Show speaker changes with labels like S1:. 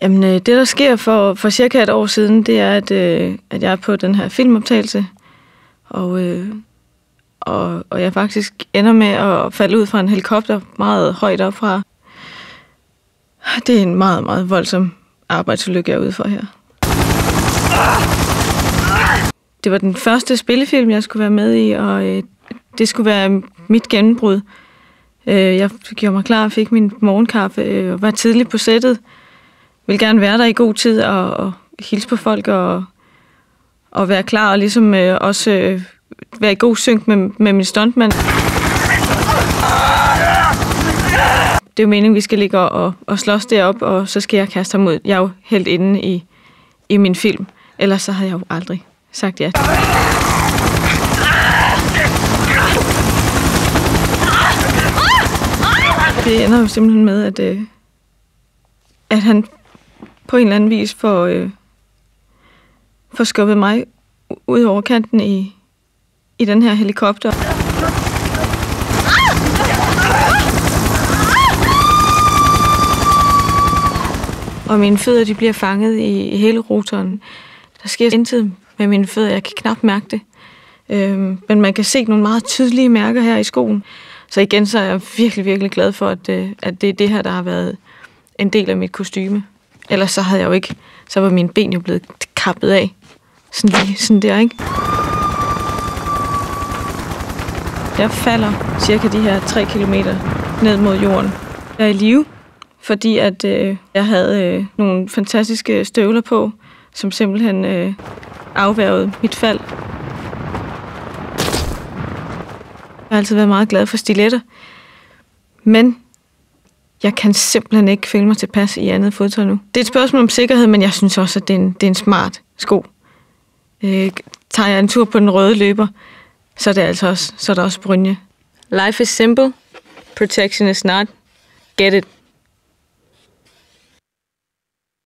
S1: Jamen, det der sker for cirka et år siden, det er, at jeg er på den her filmoptagelse, og jeg faktisk ender med at falde ud fra en helikopter meget højt op fra. Det er en meget, meget voldsom arbejdsulykke, jeg er ude for her. Det var den første spillefilm, jeg skulle være med i, og det skulle være mit gennembrud. Jeg gjorde mig klar og fik min morgenkaffe og var tidligt på sættet. Vil gerne være der i god tid og hilse på folk og være klar og ligesom også være i god synk med min stuntmand. Det er jo meningen, vi skal ligge og slås derop, og så skal jeg kaste ham ud. Jeg er jo helt inde i min film. Ellers så havde jeg jo aldrig sagt ja. Det ender jo simpelthen med, at han på en eller anden vis får skubbet mig ud over kanten i den her helikopter. Og mine fødder, de bliver fanget i hele rotoren. Der sker intet med mine fødder. Jeg kan knap mærke det. Men man kan se nogle meget tydelige mærker her i skoen. Så igen, så er jeg virkelig, virkelig glad for, at det er det her, der har været en del af mit kostyme. Ellers så havde jeg jo ikke, så var mine ben jo blevet kappet af. Sådan der, ikke? Jeg falder cirka de her 3 kilometer ned mod jorden. Jeg er i live, fordi at jeg havde nogle fantastiske støvler på, som simpelthen afværgede mit fald. Jeg har altid været meget glad for stiletter, men jeg kan simpelthen ikke føle mig tilpas i andet fodtøj nu. Det er et spørgsmål om sikkerhed, men jeg synes også, at det er en smart sko. Tager jeg en tur på den røde løber, så er der også brynje. Life is simple. Protection is not. Get it.